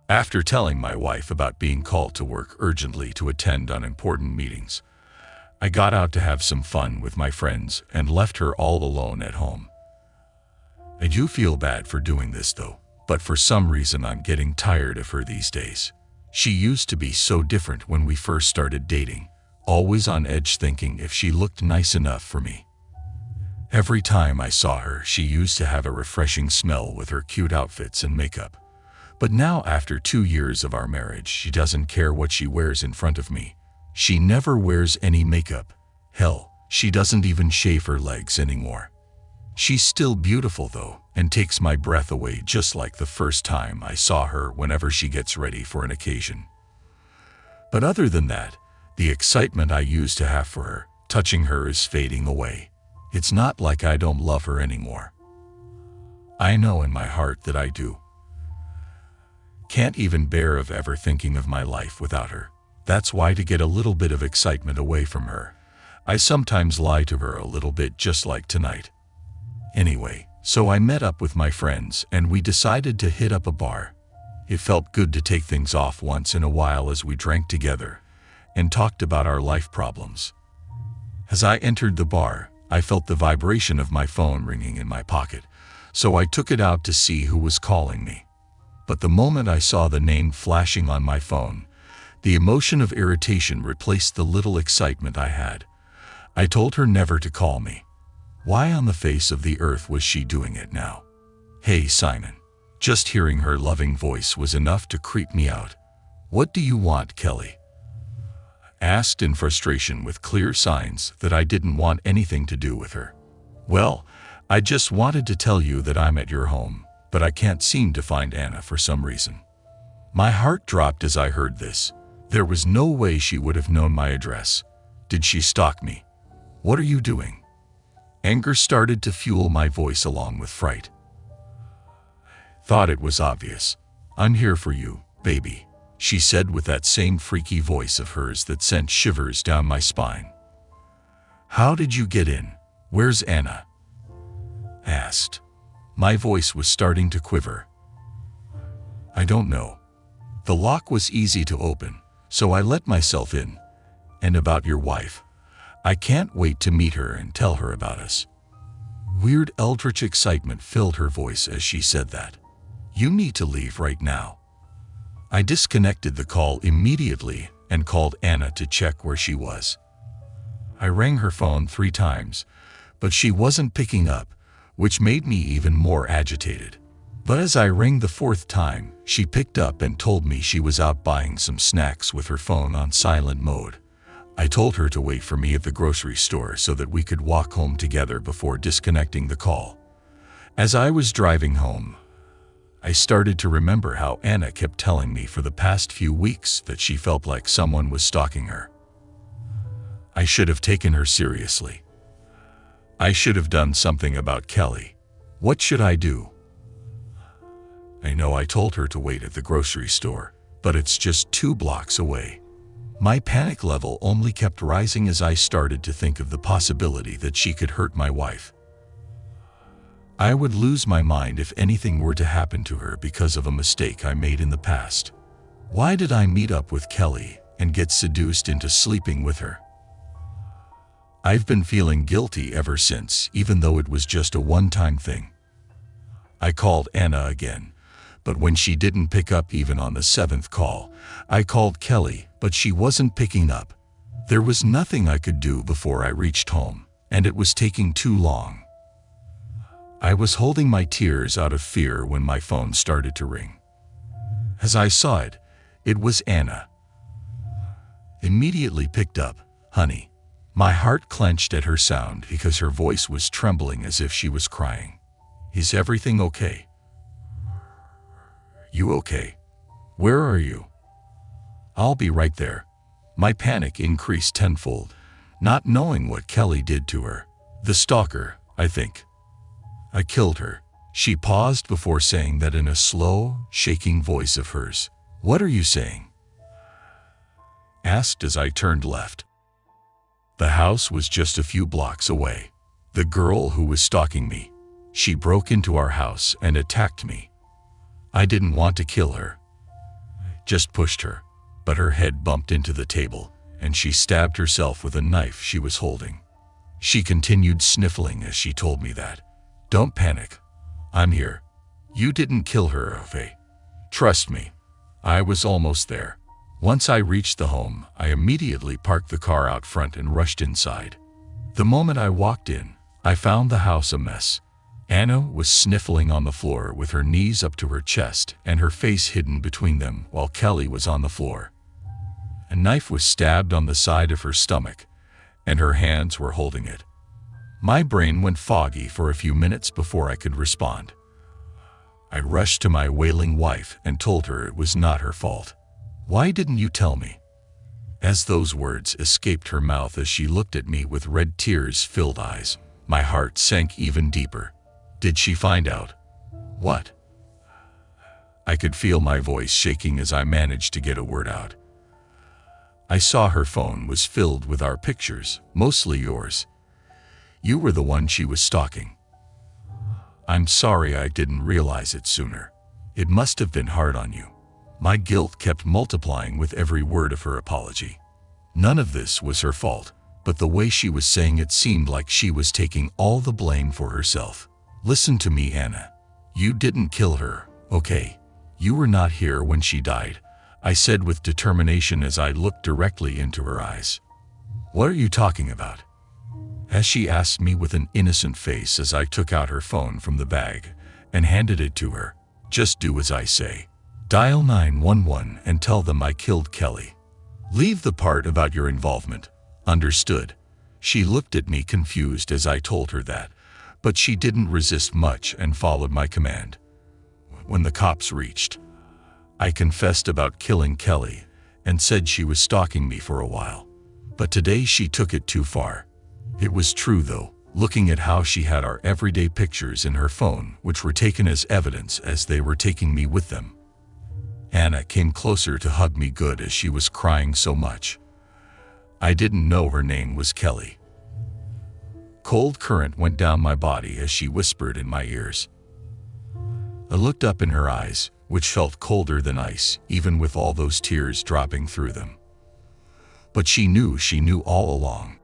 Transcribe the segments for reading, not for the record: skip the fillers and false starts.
After telling my wife about being called to work urgently to attend on important meetings, I got out to have some fun with my friends and left her all alone at home. I do feel bad for doing this though, but for some reason I'm getting tired of her these days. She used to be so different when we first started dating, always on edge thinking if she looked nice enough for me. Every time I saw her, she used to have a refreshing smell with her cute outfits and makeup. But now, after 2 years of our marriage, she doesn't care what she wears in front of me. She never wears any makeup. Hell, she doesn't even shave her legs anymore. She's still beautiful though, and takes my breath away just like the first time I saw her whenever she gets ready for an occasion. But other than that, the excitement I used to have for her, touching her, is fading away. It's not like I don't love her anymore. I know in my heart that I do. Can't even bear of ever thinking of my life without her. That's why, to get a little bit of excitement away from her, I sometimes lie to her a little bit, just like tonight. Anyway, so I met up with my friends and we decided to hit up a bar. It felt good to take things off once in a while as we drank together and talked about our life problems. As I entered the bar, I felt the vibration of my phone ringing in my pocket, so I took it out to see who was calling me. But the moment I saw the name flashing on my phone, the emotion of irritation replaced the little excitement I had. I told her never to call me. Why on the face of the earth was she doing it now? Hey Simon. Just hearing her loving voice was enough to creep me out. What do you want, Kelly? Asked in frustration with clear signs that I didn't want anything to do with her. Well, I just wanted to tell you that I'm at your home, but I can't seem to find Anna for some reason. My heart dropped as I heard this. There was no way she would have known my address. Did she stalk me? What are you doing? Anger started to fuel my voice along with fright. Thought it was obvious. I'm here for you, baby, she said with that same freaky voice of hers that sent shivers down my spine. How did you get in? Where's Anna? Asked. My voice was starting to quiver. I don't know. The lock was easy to open, so I let myself in. And about your wife, I can't wait to meet her and tell her about us. Weird eldritch excitement filled her voice as she said that. You need to leave right now. I disconnected the call immediately and called Anna to check where she was. I rang her phone 3 times, but she wasn't picking up, which made me even more agitated. But as I rang the 4th time, she picked up and told me she was out buying some snacks with her phone on silent mode. I told her to wait for me at the grocery store so that we could walk home together before disconnecting the call. As I was driving home, I started to remember how Anna kept telling me for the past few weeks that she felt like someone was stalking her. I should have taken her seriously. I should have done something about Kelly. What should I do? I know I told her to wait at the grocery store, but it's just 2 blocks away. My panic level only kept rising as I started to think of the possibility that she could hurt my wife. I would lose my mind if anything were to happen to her because of a mistake I made in the past. Why did I meet up with Kelly and get seduced into sleeping with her? I've been feeling guilty ever since, even though it was just a one-time thing. I called Anna again, but when she didn't pick up even on the 7th call, I called Kelly, but she wasn't picking up. There was nothing I could do before I reached home, and it was taking too long. I was holding my tears out of fear when my phone started to ring. As I saw it, it was Anna. Immediately picked up, honey. My heart clenched at her sound because her voice was trembling as if she was crying. Is everything okay? You okay? Where are you? I'll be right there. My panic increased tenfold, not knowing what Kelly did to her. The stalker, I think. I killed her. She paused before saying that in a slow, shaking voice of hers. What are you saying? Asked as I turned left. The house was just a few blocks away. The girl who was stalking me. She broke into our house and attacked me. I didn't want to kill her. just pushed her, but her head bumped into the table, and she stabbed herself with a knife she was holding. She continued sniffling as she told me that. Don't panic. I'm here. You didn't kill her, okay? Trust me. I was almost there. Once I reached the home, I immediately parked the car out front and rushed inside. The moment I walked in, I found the house a mess. Anna was sniffling on the floor with her knees up to her chest and her face hidden between them, while Kelly was on the floor. A knife was stabbed on the side of her stomach, and her hands were holding it. My brain went foggy for a few minutes before I could respond. I rushed to my wailing wife and told her it was not her fault. Why didn't you tell me? As those words escaped her mouth as she looked at me with red tears-filled eyes, my heart sank even deeper. Did she find out? What? I could feel my voice shaking as I managed to get a word out. I saw her phone was filled with our pictures, mostly yours. You were the one she was stalking. I'm sorry I didn't realize it sooner. It must have been hard on you. My guilt kept multiplying with every word of her apology. None of this was her fault, but the way she was saying it seemed like she was taking all the blame for herself. Listen to me, Anna. You didn't kill her, okay? You were not here when she died, I said with determination as I looked directly into her eyes. What are you talking about? As she asked me with an innocent face as I took out her phone from the bag and handed it to her. Just do as I say. Dial 911 and tell them I killed Kelly. Leave the part about your involvement. Understood? She looked at me confused as I told her that, but she didn't resist much and followed my command. When the cops reached, I confessed about killing Kelly and said she was stalking me for a while. But today she took it too far. It was true though, looking at how she had our everyday pictures in her phone, which were taken as evidence as they were taking me with them. Anna came closer to hug me good as she was crying so much. I didn't know her name was Kelly. Cold current went down my body as she whispered in my ears. I looked up in her eyes, which felt colder than ice, even with all those tears dropping through them. But she knew all along.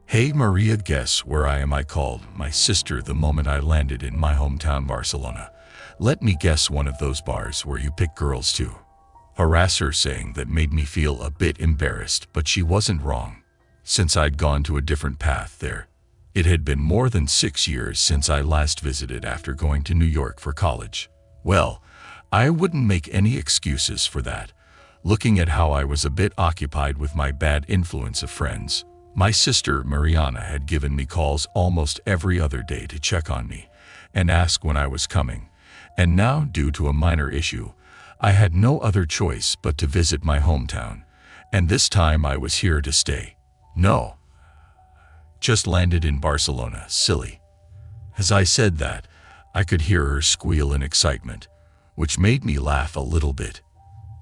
Hey Maria, guess where I am? I called my sister the moment I landed in my hometown Barcelona. Let me guess, one of those bars where you pick girls to. Harass her, saying that made me feel a bit embarrassed, but she wasn't wrong. Since I'd gone to a different path there. It had been more than 6 years since I last visited after going to New York for college. Well, I wouldn't make any excuses for that. Looking at how I was a bit occupied with my bad influence of friends, my sister Mariana had given me calls almost every other day to check on me and ask when I was coming. And now, due to a minor issue, I had no other choice but to visit my hometown. And this time I was here to stay. No. Just landed in Barcelona, silly. As I said that, I could hear her squeal in excitement, which made me laugh a little bit.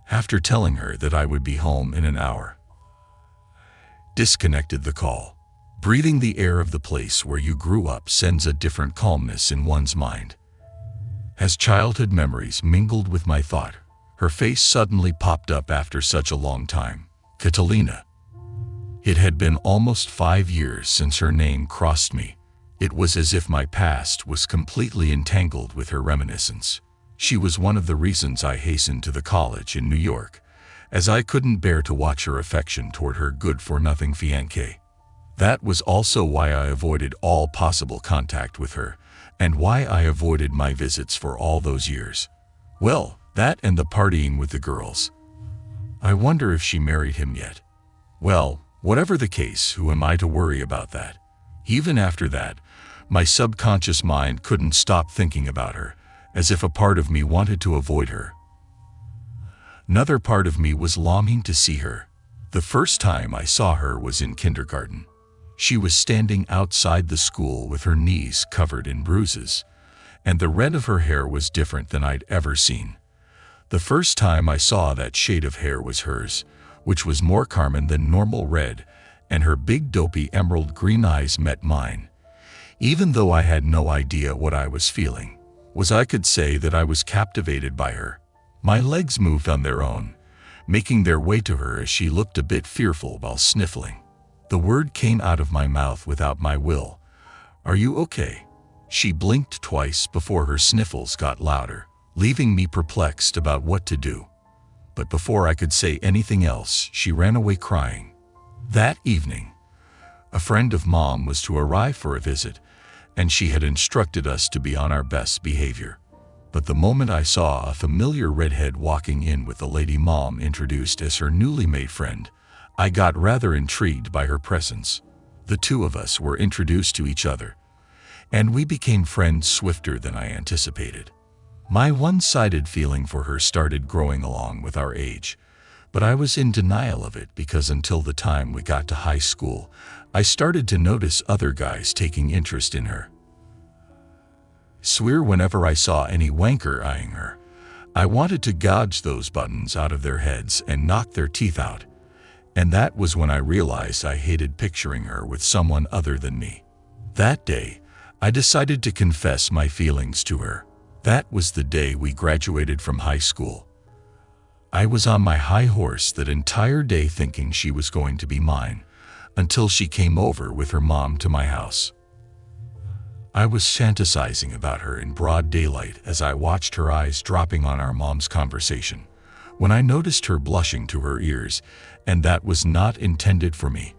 After telling her that I would be home in an hour, disconnected the call. Breathing the air of the place where you grew up sends a different calmness in one's mind. As childhood memories mingled with my thought, her face suddenly popped up after such a long time. Catalina. It had been almost 5 years since her name crossed me. It was as if my past was completely entangled with her reminiscence. She was one of the reasons I hastened to the college in New York, as I couldn't bear to watch her affection toward her good-for-nothing fiancé. That was also why I avoided all possible contact with her, and why I avoided my visits for all those years. Well, that and the partying with the girls. I wonder if she married him yet. Well, whatever the case, who am I to worry about that? Even after that, my subconscious mind couldn't stop thinking about her, as if a part of me wanted to avoid her. Another part of me was longing to see her. The first time I saw her was in kindergarten. She was standing outside the school with her knees covered in bruises, and the red of her hair was different than I'd ever seen. The first time I saw that shade of hair was hers, which was more carmine than normal red, and her big dopey emerald green eyes met mine. Even though I had no idea what I was feeling, was I could say that I was captivated by her. My legs moved on their own, making their way to her as she looked a bit fearful while sniffling. The word came out of my mouth without my will. "Are you okay?" She blinked twice before her sniffles got louder, leaving me perplexed about what to do. But before I could say anything else, she ran away crying. That evening, a friend of Mom was to arrive for a visit, and she had instructed us to be on our best behavior. But the moment I saw a familiar redhead walking in with the lady Mom introduced as her newly made friend, I got rather intrigued by her presence. The two of us were introduced to each other, and we became friends swifter than I anticipated. My one-sided feeling for her started growing along with our age, but I was in denial of it because until the time we got to high school, I started to notice other guys taking interest in her. Swear whenever I saw any wanker eyeing her, I wanted to gouge those buttons out of their heads and knock their teeth out. And that was when I realized I hated picturing her with someone other than me. That day, I decided to confess my feelings to her. That was the day we graduated from high school. I was on my high horse that entire day thinking she was going to be mine, until she came over with her mom to my house. I was fantasizing about her in broad daylight as I watched her eyes dropping on our mom's conversation, when I noticed her blushing to her ears, and that was not intended for me.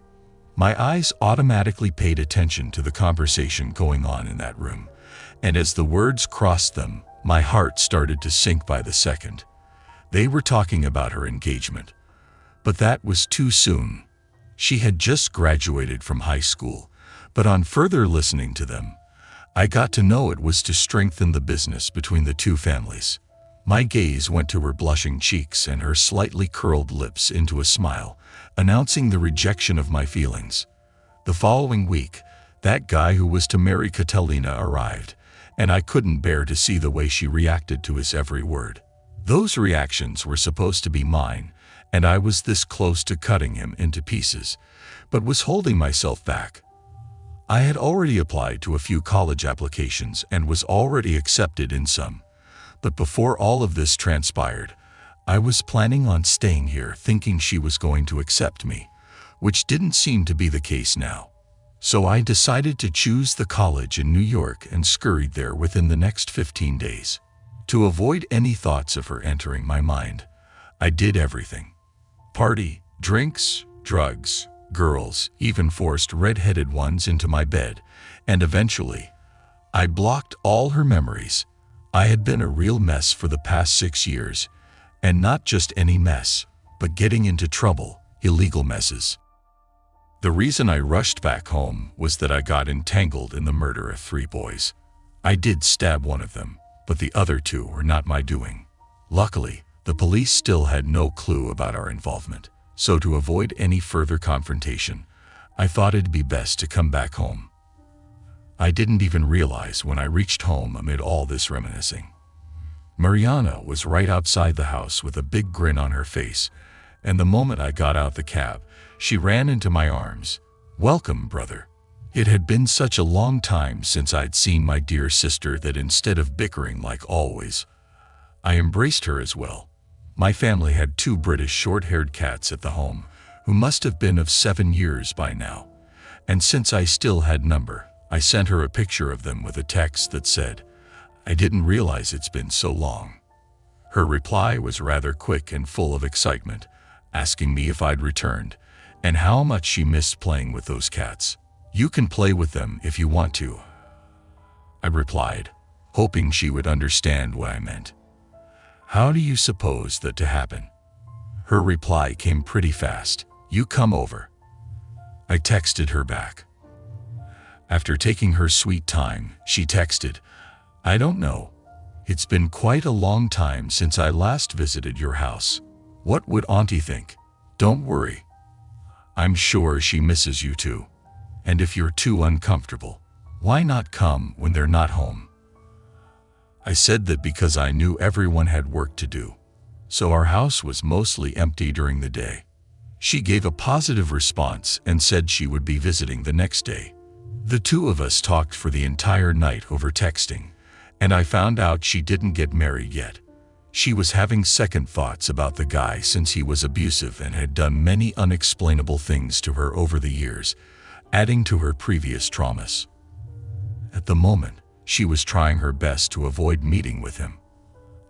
My eyes automatically paid attention to the conversation going on in that room, and as the words crossed them, my heart started to sink by the second. They were talking about her engagement, but that was too soon. She had just graduated from high school, but on further listening to them, I got to know it was to strengthen the business between the two families. My gaze went to her blushing cheeks and her slightly curled lips into a smile, announcing the rejection of my feelings. The following week, that guy who was to marry Catalina arrived, and I couldn't bear to see the way she reacted to his every word. Those reactions were supposed to be mine, and I was this close to cutting him into pieces, but was holding myself back. I had already applied to a few college applications and was already accepted in some. But before all of this transpired, I was planning on staying here thinking she was going to accept me, which didn't seem to be the case now. So I decided to choose the college in New York and scurried there within the next 15 days. To avoid any thoughts of her entering my mind, I did everything. Party, drinks, drugs, girls, even forced red-headed ones into my bed, and eventually, I blocked all her memories. I had been a real mess for the past 6 years, and not just any mess, but getting into trouble, illegal messes. The reason I rushed back home was that I got entangled in the murder of 3 boys. I did stab one of them, but the other 2 were not my doing. Luckily, the police still had no clue about our involvement, so to avoid any further confrontation, I thought it'd be best to come back home. I didn't even realize when I reached home amid all this reminiscing. Mariana was right outside the house with a big grin on her face, and the moment I got out the cab, she ran into my arms. "Welcome, brother." It had been such a long time since I'd seen my dear sister that instead of bickering like always, I embraced her as well. My family had 2 British short-haired cats at the home, who must have been of 7 years by now, and since I still had number, I sent her a picture of them with a text that said, "I didn't realize it's been so long." Her reply was rather quick and full of excitement, asking me if I'd returned, and how much she missed playing with those cats. "You can play with them if you want to," I replied, hoping she would understand what I meant. "How do you suppose that to happen?" Her reply came pretty fast. "You come over." I texted her back. After taking her sweet time, she texted, "I don't know. It's been quite a long time since I last visited your house. What would Auntie think? Don't worry. I'm sure she misses you too. And if you're too uncomfortable, why not come when they're not home?" I said that because I knew everyone had work to do, so our house was mostly empty during the day. She gave a positive response and said she would be visiting the next day. The 2 of us talked for the entire night over texting, And I found out she didn't get married yet. She was having second thoughts about the guy since he was abusive and had done many unexplainable things to her over the years, adding to her previous traumas. At the moment, she was trying her best to avoid meeting with him.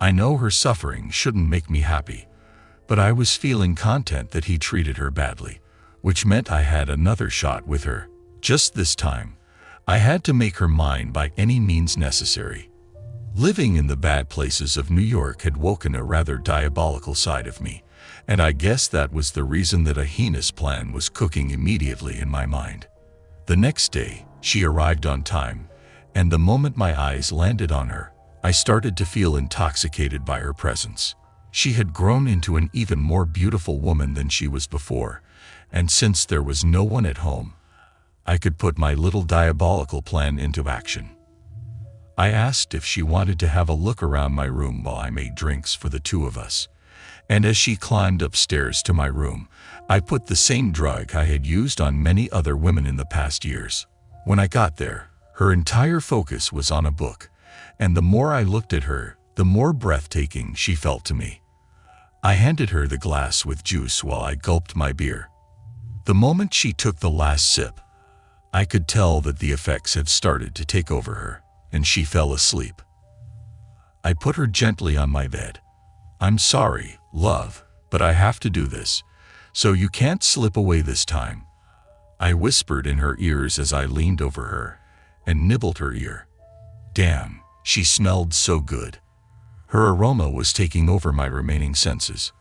I know her suffering shouldn't make me happy, but I was feeling content that he treated her badly, which meant I had another shot with her. Just this time, I had to make her mine by any means necessary. Living in the bad places of New York had woken a rather diabolical side of me, and I guess that was the reason that a heinous plan was cooking immediately in my mind. The next day, she arrived on time, and the moment my eyes landed on her, I started to feel intoxicated by her presence. She had grown into an even more beautiful woman than she was before, and since there was no one at home, I could put my little diabolical plan into action. I asked if she wanted to have a look around my room while I made drinks for the two of us, and as she climbed upstairs to my room, I put the same drug I had used on many other women in the past years. When I got there, her entire focus was on a book, and the more I looked at her, the more breathtaking she felt to me. I handed her the glass with juice while I gulped my beer. The moment she took the last sip, I could tell that the effects had started to take over her, and she fell asleep. I put her gently on my bed. "I'm sorry, love, but I have to do this, so you can't slip away this time," I whispered in her ears as I leaned over her and nibbled her ear. Damn, she smelled so good. Her aroma was taking over my remaining senses.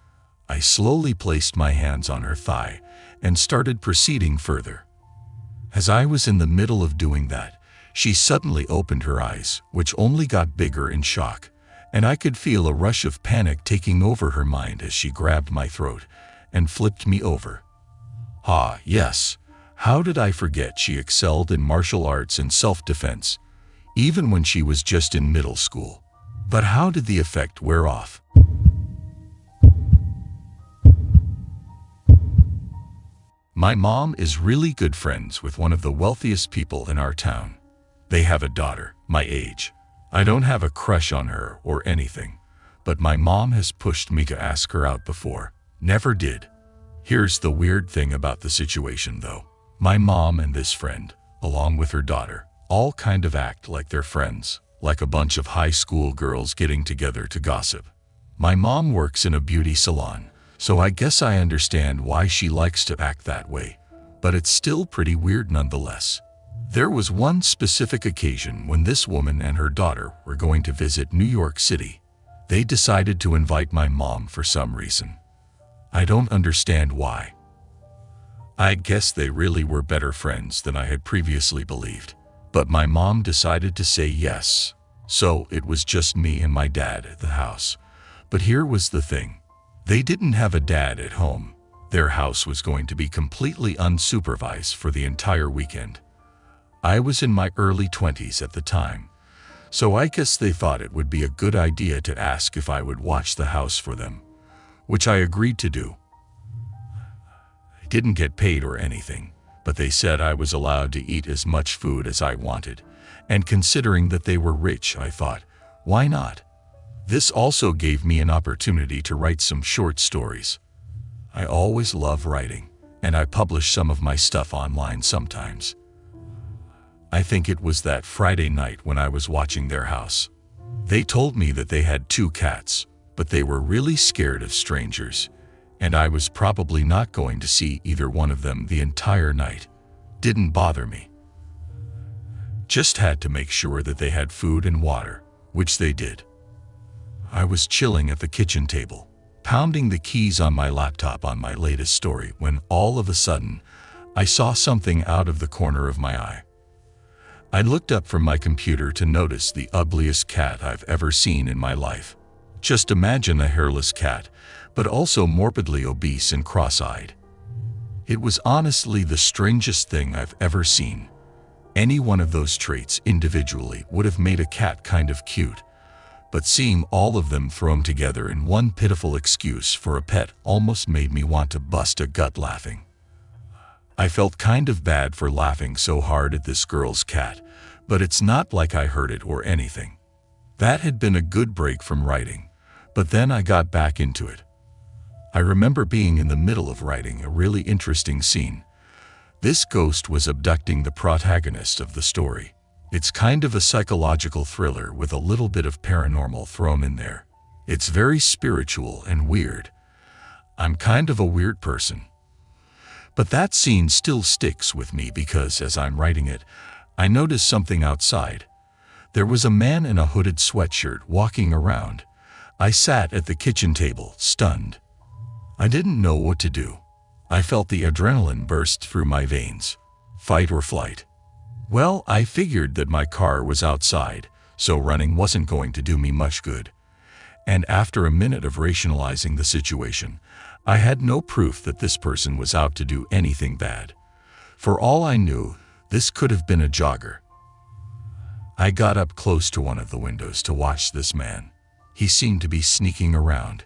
I slowly placed my hands on her thigh and started proceeding further. As I was in the middle of doing that, she suddenly opened her eyes, which only got bigger in shock, and I could feel a rush of panic taking over her mind as she grabbed my throat and flipped me over. Ah, yes. How did I forget she excelled in martial arts and self-defense, even when she was just in middle school? But how did the effect wear off? My mom is really good friends with one of the wealthiest people in our town. They have a daughter, my age. I don't have a crush on her or anything, but my mom has pushed me to ask her out before. Never did. Here's the weird thing about the situation, though. My mom and this friend, along with her daughter, all kind of act like they're friends, like a bunch of high school girls getting together to gossip. My mom works in a beauty salon, so I guess I understand why she likes to act that way, but it's still pretty weird nonetheless. There was one specific occasion when this woman and her daughter were going to visit New York City. They decided to invite my mom for some reason. I don't understand why. I guess they really were better friends than I had previously believed, but my mom decided to say yes, so it was just me and my dad at the house. But here was the thing. They didn't have a dad at home. Their house was going to be completely unsupervised for the entire weekend. I was in my early 20s at the time, so I guess they thought it would be a good idea to ask if I would watch the house for them, which I agreed to do. I didn't get paid or anything, but they said I was allowed to eat as much food as I wanted, and considering that they were rich, I thought, why not? This also gave me an opportunity to write some short stories. I always love writing, and I publish some of my stuff online sometimes. I think it was that Friday night when I was watching their house. They told me that they had 2 cats, but they were really scared of strangers, and I was probably not going to see either one of them the entire night. Didn't bother me. Just had to make sure that they had food and water, which they did. I was chilling at the kitchen table, pounding the keys on my laptop on my latest story when all of a sudden, I saw something out of the corner of my eye. I looked up from my computer to notice the ugliest cat I've ever seen in my life. Just imagine a hairless cat, but also morbidly obese and cross-eyed. It was honestly the strangest thing I've ever seen. Any one of those traits individually would have made a cat kind of cute, but seeing all of them thrown together in one pitiful excuse for a pet almost made me want to bust a gut laughing. I felt kind of bad for laughing so hard at this girl's cat, but it's not like I hurt it or anything. That had been a good break from writing, but then I got back into it. I remember being in the middle of writing a really interesting scene. This ghost was abducting the protagonist of the story. It's kind of a psychological thriller with a little bit of paranormal thrown in there. It's very spiritual and weird. I'm kind of a weird person. But that scene still sticks with me because as I'm writing it, I noticed something outside. There was a man in a hooded sweatshirt walking around. I sat at the kitchen table, stunned. I didn't know what to do. I felt the adrenaline burst through my veins. Fight or flight. Well, I figured that my car was outside, so running wasn't going to do me much good. And after a minute of rationalizing the situation, I had no proof that this person was out to do anything bad. For all I knew, this could have been a jogger. I got up close to one of the windows to watch this man. He seemed to be sneaking around.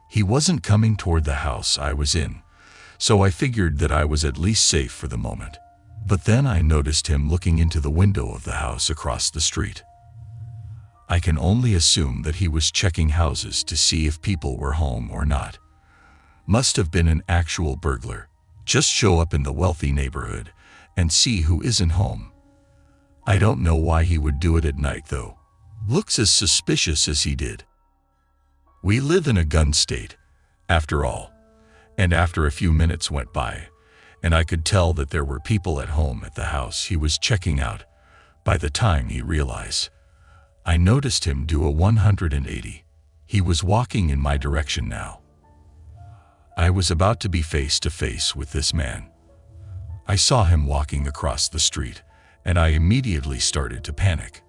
He wasn't coming toward the house I was in, so I figured that I was at least safe for the moment. But then I noticed him looking into the window of the house across the street. I can only assume that he was checking houses to see if people were home or not. Must have been an actual burglar. Just show up in the wealthy neighborhood and see who isn't home. I don't know why he would do it at night though. Looks as suspicious as he did. We live in a gun state, after all. And after a few minutes went by, and I could tell that there were people at home at the house he was checking out, by the time he realized. I noticed him do a 180. He was walking in my direction now. I was about to be face to face with this man. I saw him walking across the street, and I immediately started to panic.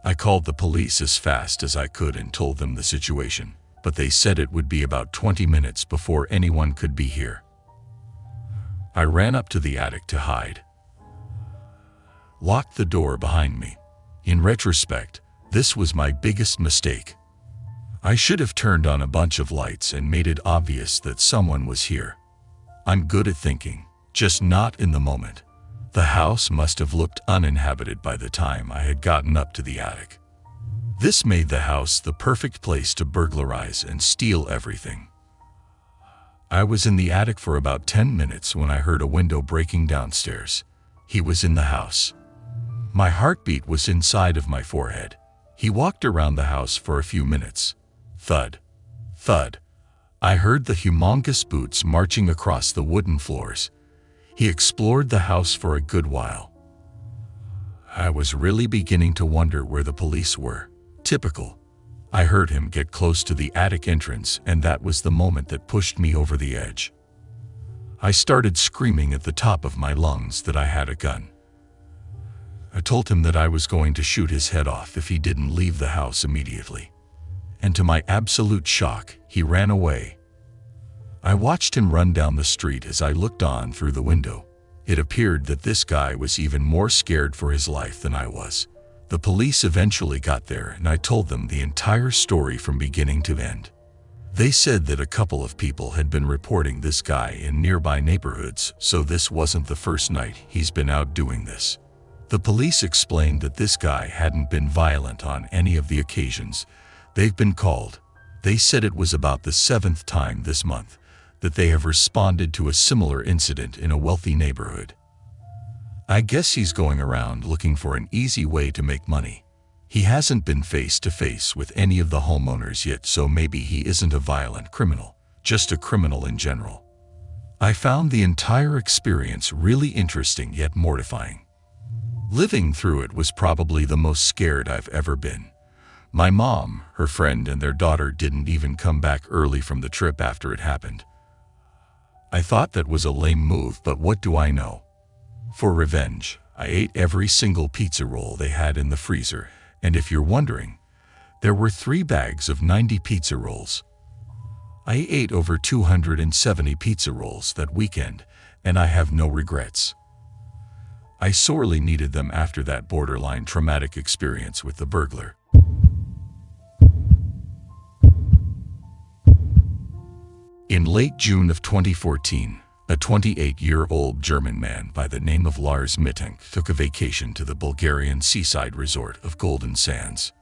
I called the police as fast as I could and told them the situation, but they said it would be about 20 minutes before anyone could be here. I ran up to the attic to hide. Locked the door behind me. In retrospect, this was my biggest mistake. I should have turned on a bunch of lights and made it obvious that someone was here. I'm good at thinking, just not in the moment. The house must have looked uninhabited by the time I had gotten up to the attic. This made the house the perfect place to burglarize and steal everything. I was in the attic for about 10 minutes when I heard a window breaking downstairs. He was in the house. My heartbeat was inside of my forehead. He walked around the house for a few minutes. Thud. Thud. I heard the humongous boots marching across the wooden floors. He explored the house for a good while. I was really beginning to wonder where the police were. Typical. I heard him get close to the attic entrance, and that was the moment that pushed me over the edge. I started screaming at the top of my lungs that I had a gun. I told him that I was going to shoot his head off if he didn't leave the house immediately. And to my absolute shock, he ran away. I watched him run down the street as I looked on through the window. It appeared that this guy was even more scared for his life than I was. The police eventually got there, and I told them the entire story from beginning to end. They said that a couple of people had been reporting this guy in nearby neighborhoods, so this wasn't the first night he's been out doing this. The police explained that this guy hadn't been violent on any of the occasions they've been called. They said it was about the 7th time this month that they have responded to a similar incident in a wealthy neighborhood. I guess he's going around looking for an easy way to make money. He hasn't been face to face with any of the homeowners yet, so maybe he isn't a violent criminal, just a criminal in general. I found the entire experience really interesting yet mortifying. Living through it was probably the most scared I've ever been. My mom, her friend, and their daughter didn't even come back early from the trip after it happened. I thought that was a lame move, but what do I know? For revenge, I ate every single pizza roll they had in the freezer, and if you're wondering, there were 3 bags of 90 pizza rolls. I ate over 270 pizza rolls that weekend, and I have no regrets. I sorely needed them after that borderline traumatic experience with the burglar. In late June of 2014, a 28-year-old German man by the name of Lars Mittank took a vacation to the Bulgarian seaside resort of Golden Sands.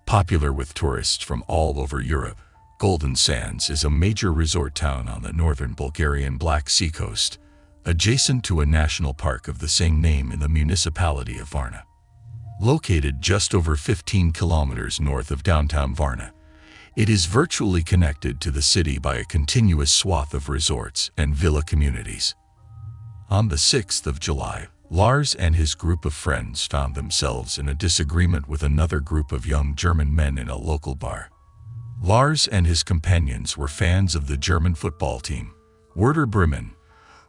Popular with tourists from all over Europe, Golden Sands is a major resort town on the northern Bulgarian Black Sea coast, adjacent to a national park of the same name in the municipality of Varna. Located just over 15 kilometers north of downtown Varna, it is virtually connected to the city by a continuous swath of resorts and villa communities. On the 6th of July, Lars and his group of friends found themselves in a disagreement with another group of young German men in a local bar. Lars and his companions were fans of the German football team, Werder Bremen,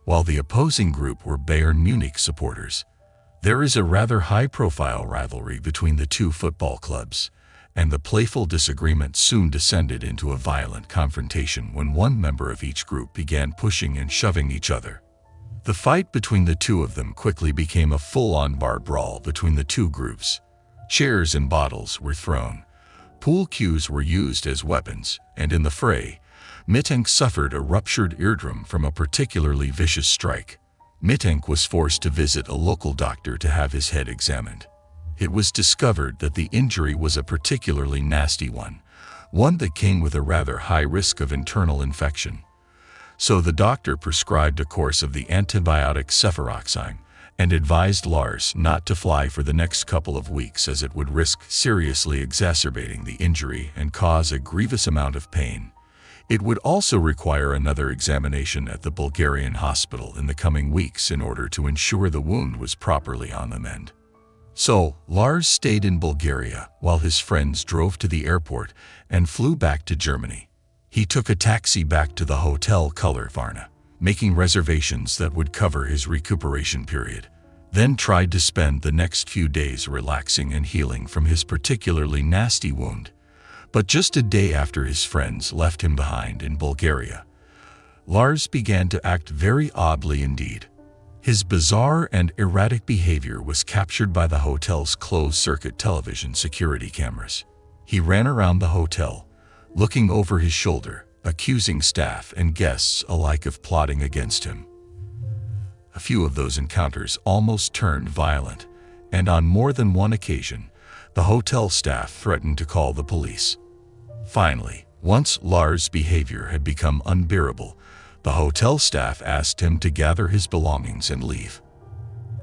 while the opposing group were Bayern Munich supporters. There is a rather high-profile rivalry between the two football clubs, and the playful disagreement soon descended into a violent confrontation when one member of each group began pushing and shoving each other. The fight between the two of them quickly became a full-on bar brawl between the two groups. Chairs and bottles were thrown. Pool cues were used as weapons, and in the fray, Mittank suffered a ruptured eardrum from a particularly vicious strike. Mittank was forced to visit a local doctor to have his head examined. It was discovered that the injury was a particularly nasty one that came with a rather high risk of internal infection. So the doctor prescribed a course of the antibiotic cefuroxime and advised Lars not to fly for the next couple of weeks, as it would risk seriously exacerbating the injury and cause a grievous amount of pain. It would also require another examination at the Bulgarian hospital in the coming weeks in order to ensure the wound was properly on the mend. So, Lars stayed in Bulgaria while his friends drove to the airport and flew back to Germany. He took a taxi back to the Hotel Color Varna, making reservations that would cover his recuperation period, then tried to spend the next few days relaxing and healing from his particularly nasty wound. But just a day after his friends left him behind in Bulgaria, Lars began to act very oddly indeed. His bizarre and erratic behavior was captured by the hotel's closed-circuit television security cameras. He ran around the hotel, looking over his shoulder, accusing staff and guests alike of plotting against him. A few of those encounters almost turned violent, and on more than one occasion, the hotel staff threatened to call the police. Finally, once Lars' behavior had become unbearable, the hotel staff asked him to gather his belongings and leave.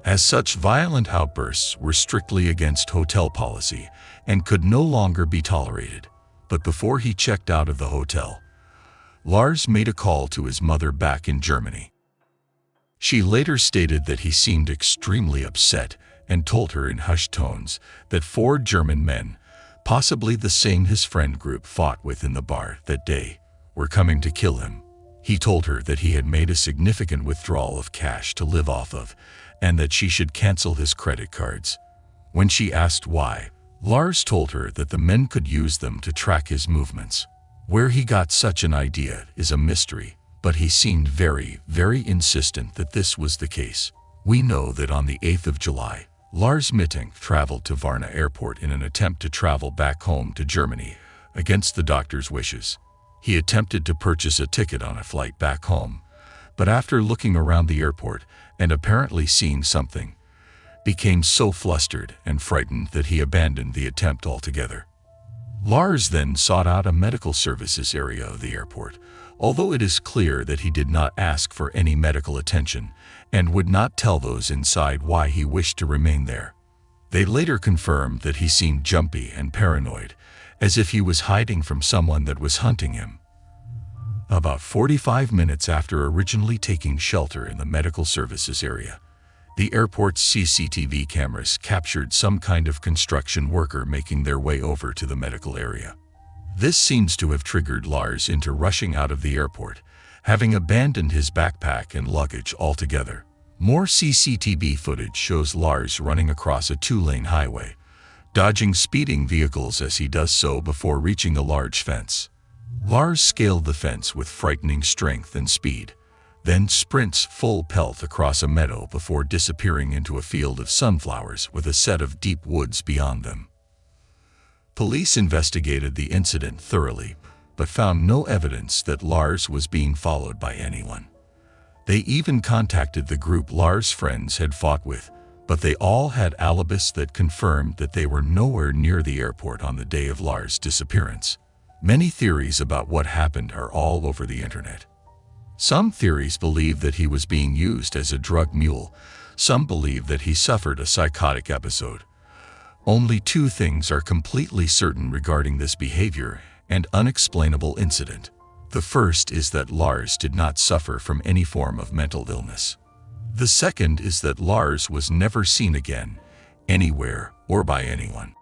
As such violent outbursts were strictly against hotel policy and could no longer be tolerated. But before he checked out of the hotel, Lars made a call to his mother back in Germany. She later stated that he seemed extremely upset and told her in hushed tones that 4 German men, possibly the same his friend group fought with in the bar that day, were coming to kill him. He told her that he had made a significant withdrawal of cash to live off of, and that she should cancel his credit cards. When she asked why, Lars told her that the men could use them to track his movements. Where he got such an idea is a mystery, but he seemed very, very insistent that this was the case. We know that on the 8th of July, Lars Mittank traveled to Varna Airport in an attempt to travel back home to Germany, against the doctor's wishes. He attempted to purchase a ticket on a flight back home, but after looking around the airport and apparently seeing something, became so flustered and frightened that he abandoned the attempt altogether. Lars then sought out a medical services area of the airport, although it is clear that he did not ask for any medical attention and would not tell those inside why he wished to remain there. They later confirmed that he seemed jumpy and paranoid, as if he was hiding from someone that was hunting him. About 45 minutes after originally taking shelter in the medical services area, the airport's CCTV cameras captured some kind of construction worker making their way over to the medical area. This seems to have triggered Lars into rushing out of the airport, having abandoned his backpack and luggage altogether. More CCTV footage shows Lars running across a 2-lane highway, dodging speeding vehicles as he does so before reaching a large fence. Lars scaled the fence with frightening strength and speed, then sprints full pelt across a meadow before disappearing into a field of sunflowers with a set of deep woods beyond them. Police investigated the incident thoroughly, but found no evidence that Lars was being followed by anyone. They even contacted the group Lars' friends had fought with, but they all had alibis that confirmed that they were nowhere near the airport on the day of Lars' disappearance. Many theories about what happened are all over the internet. Some theories believe that he was being used as a drug mule. Some believe that he suffered a psychotic episode. Only two things are completely certain regarding this behavior and unexplainable incident. The first is that Lars did not suffer from any form of mental illness. The second is that Lars was never seen again, anywhere or by anyone.